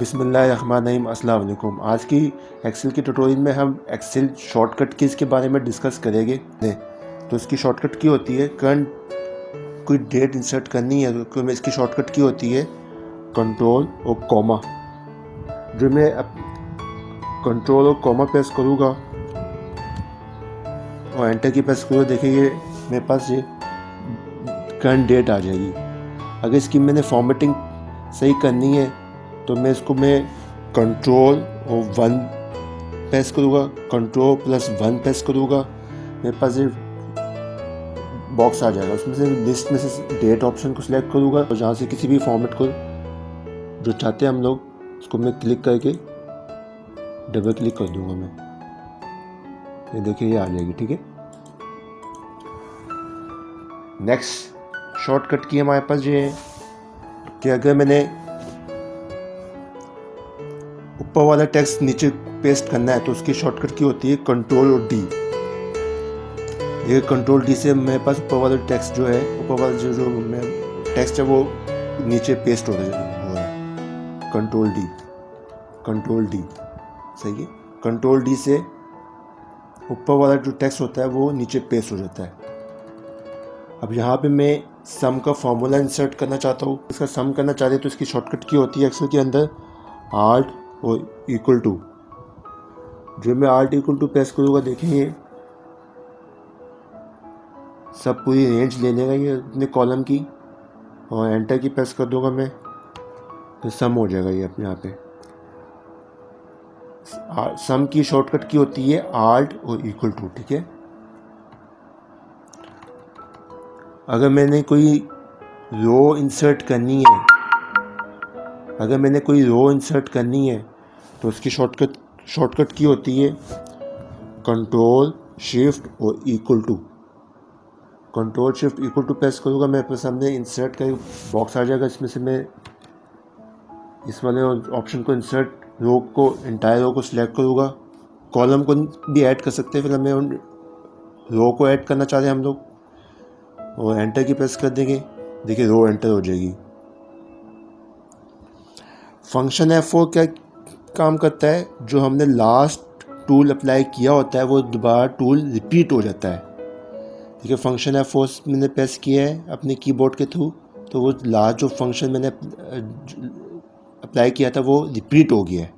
बिस्मिल्लाहिर्रहमानिर्रहीम। अस्सलाम वालेकुम। आज की एक्सेल की ट्यूटोरियल में हम एक्सेल शॉर्टकट कीज़ के बारे में डिस्कस करेंगे। तो इसकी शॉर्टकट की होती है करंट, कोई डेट इंसर्ट करनी है तो मैं इसकी शॉर्टकट की होती है कंट्रोल और कॉमा। जो मैं कंट्रोल और कॉमा प्रेस करूँगा और एंटर की प्रेस करूँगा, देखिए मेरे पास ये करंट डेट आ जाएगी। अगर इसकी मैंने फॉर्मेटिंग सही करनी है तो मैं कंट्रोल और 1 प्रेस करूँगा, कंट्रोल प्लस 1 प्रेस करूँगा, मेरे पास ये बॉक्स आ जाएगा। उसमें से लिस्ट में से डेट ऑप्शन को सिलेक्ट करूँगा और जहाँ से किसी भी फॉर्मेट को जो चाहते हैं हम लोग, उसको मैं क्लिक करके डबल क्लिक कर दूँगा। मैं ये देखिए ये आ जाएगी। ठीक है, नेक्स्ट शॉर्टकट की हमारे पास ये है कि अगर मैंने ऊपर वाला टेक्स्ट नीचे पेस्ट करना है तो उसकी शॉर्टकट की होती है कंट्रोल और डी। ये कंट्रोल डी से मेरे पास ऊपर वाला टेक्स्ट जो है, ऊपर वाला जो टेक्स्ट है वो नीचे पेस्ट हो रहा है। कंट्रोल डी सही है। कंट्रोल डी से ऊपर वाला जो टेक्स्ट होता है वो नीचे पेस्ट हो जाता है। अब यहाँ पे मैं सम का फॉर्मूला इंसर्ट करना चाहता हूँ। इसका सम करना चाहते हैं तो इसकी शॉर्टकट की होती है एक्सेल के अंदर आर्ट और इक्वल टू। जो मैं आर्ट इक्वल टू प्रेस करूँगा, देखिए सब पूरी रेंज ले लेगा ये अपने कॉलम की, और एंटर की प्रेस कर दूंगा मैं तो सम हो जाएगा ये अपने यहाँ पे। सम की शॉर्टकट की होती है आल्ट और इक्वल टू। ठीक है, अगर मैंने कोई रो इंसर्ट करनी है, तो उसकी शॉर्टकट की होती है कंट्रोल शिफ्ट और equal to. Control shift equal to press करूँगा, मेरे सामने इंसर्ट का बॉक्स आ जाएगा। इसमें से मैं इस वाले ऑप्शन को इंसर्ट रो को, एंटायर रो को सिलेक्ट करूँगा। कॉलम को भी ऐड कर सकते हैं, फिर हमें रो को ऐड करना चाहते हैं हम लोग, और एंटर की प्रेस कर देंगे। देखिए रो एंटर हो जाएगी। फंक्शन F4 क्या काम करता है, जो हमने लास्ट टूल अप्लाई किया होता है वो दोबारा टूल रिपीट हो जाता है। ठीक है, फंक्शन F4 मैंने प्रेस किया है अपने कीबोर्ड के थ्रू, तो वो लास्ट जो फंक्शन मैंने अप्लाई किया था वो रिपीट हो गया है।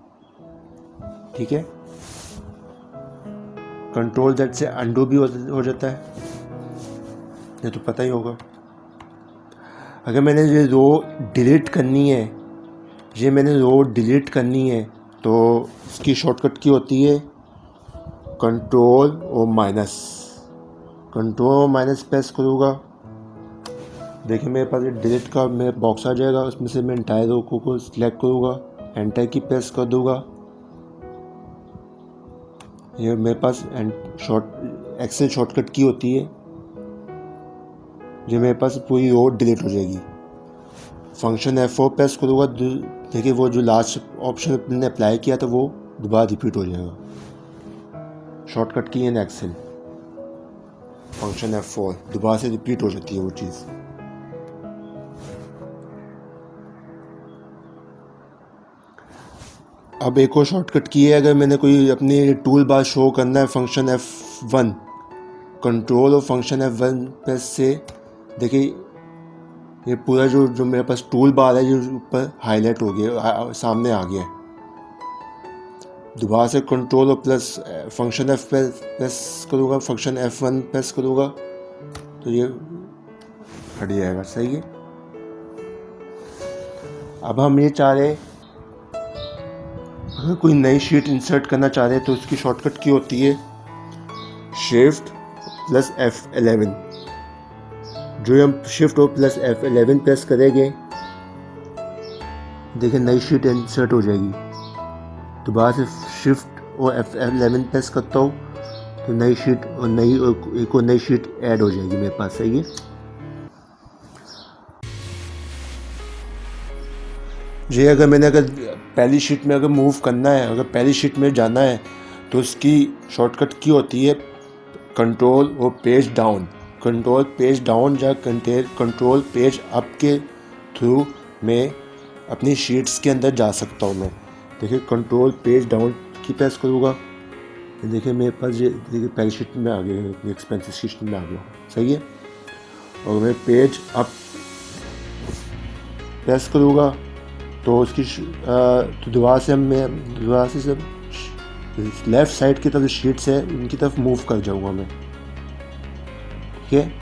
ठीक है, कंट्रोल Z से अंडू भी हो जाता है, ये तो पता ही होगा। अगर मैंने ये रो डिलीट करनी है तो इसकी शॉर्टकट की होती है कंट्रोल और माइनस प्रेस करूँगा। देखिए मेरे पास ये डिलीट का मेरा बॉक्स आ जाएगा। उसमें से मैं एंटायर रो को सिलेक्ट करूँगा, एंटर की प्रेस कर दूँगा। ये मेरे पास एक्सेल शॉर्टकट की होती है, जो मेरे पास पूरी रो डिलीट हो जाएगी। फंक्शन F4 प्रेस करूँगा, देखिए वो जो लास्ट ऑप्शन मैंने अप्लाई किया था वो दोबारा रिपीट हो जाएगा। शॉर्टकट की है एक्सेल, फंक्शन F4 दोबारा से रिपीट हो जाती है वो चीज़। अब एक और शॉर्टकट की है, अगर मैंने कोई अपनी टूल बार शो करना है फंक्शन F1, कंट्रोल और फंक्शन F1 प्रेस से देखिए ये पूरा जो मेरे पास टूल बार है जो ऊपर हाईलाइट हो गया, सामने आ गया है। दोबारा से कंट्रोल और प्लस फंक्शन F प्रेस करूँगा, फंक्शन F1 प्रेस करूँगा तो ये हट जाएगा। सही है। अब हम ये चाह रहे, अगर कोई नई शीट इंसर्ट करना चाह रहे हैं तो उसकी शॉर्टकट की होती है शिफ्ट प्लस F11। जो हम शिफ्ट और प्लस F11 प्रेस करेंगे, देखिए नई शीट इंसर्ट हो जाएगी। दोबारा से शिफ्ट और F11 प्रेस करता हूँ तो नई शीट और एक और नई शीट ऐड हो जाएगी मेरे पास। सही है। ये अगर पहली शीट में अगर मूव करना है, अगर पहली शीट में जाना है तो उसकी शॉर्टकट की होती है कंट्रोल और पेज डाउन या कंट्रोल पेज अप के थ्रू मैं अपनी शीट्स के अंदर जा सकता हूँ मैं। देखिए कंट्रोल पेज डाउन की प्रेस करूँगा, देखिए मेरे पास ये देखिए पहली शीट में आ गया, एक्सपेंसिव शीट में आ गया, सही है। और मैं पेज अप प्रेस करूँगा तो उसकी तो दोबारा से सब लेफ़्ट साइड की तरफ शीट्स है उनकी तरफ मूव कर जाऊँगा मैं, ठीक है।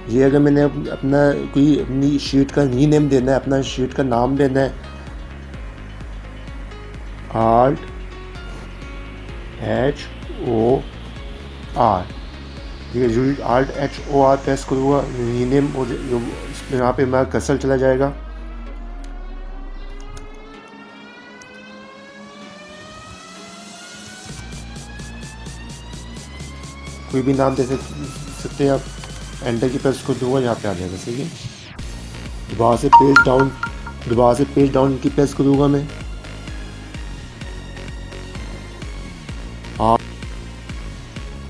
ये अगर मैंने अपना कोई अपनी शीट का री नेम देना है, अपना शीट का नाम देना है, ALT HOR, ठीक है। जो ALT HOR प्रेस करूँगा री नेम यहाँ पे हमारा कर्सर चला जाएगा। कोई भी नाम दे सकते हैं आप, एंटर की प्रेस को दूंगा, यहाँ पे आ जाएगा, सही है। दोबारा से पेज डाउन की प्रेस करूँगा मैं,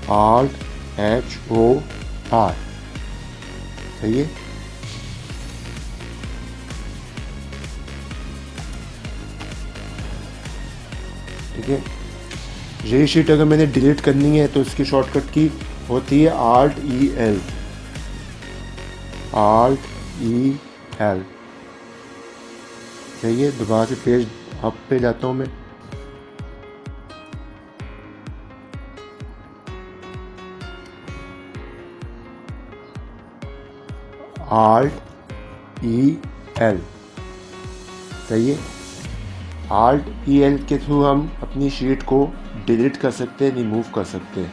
ALT HOR, सही है। ठीक है, यही शीट अगर मैंने डिलीट करनी है तो इसकी शॉर्टकट की होती है ALT EL, सही है। दोबारा से पेज अप पे जाता हूँ मैं, ALT EL, सही है। ALT EL के थ्रू हम अपनी शीट को डिलीट कर सकते हैं, रिमूव कर सकते हैं।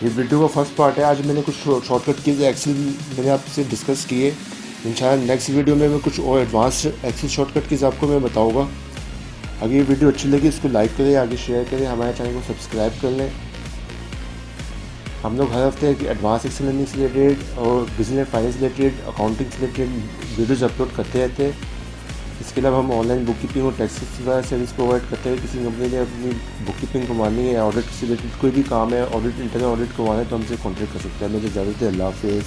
ये वीडियो का फर्स्ट पार्ट है। आज मैंने कुछ शॉर्टकट कीज़ एक्सेल मैंने आपसे डिस्कस किए। इंशाल्लाह नेक्स्ट वीडियो में मैं कुछ और एडवांस एक्सेल शॉर्टकट कीज़ आपको मैं बताऊंगा। अगर ये वीडियो अच्छी लगी इसको लाइक करें, आगे शेयर करें, हमारे चैनल को सब्सक्राइब कर लें। हम लोग हर हफ्ते एडवांस एक्सेल लर्निंग से रिलेटेड और बिजनेस फाइनेंस रिलेटेड, अकाउंटिंग से रिलेटेड वीडियोज़ अपलोड करते रहते हैं। इसके अलावा हम ऑनलाइन बुक कीपिंग और टैक्स वगैरह सर्विस प्रोवाइड करते हैं। किसी कंपनी ने अपनी बुक कीपिंग करवानी है, ऑडिट से रिलेटेड कोई भी काम है, ऑडिट इंटरनल ऑडिट करवाना है तो हमसे कॉन्टैक्ट कर सकते हैं। मुझे ज़रूरत है। अल्लाह हाफ़िज़।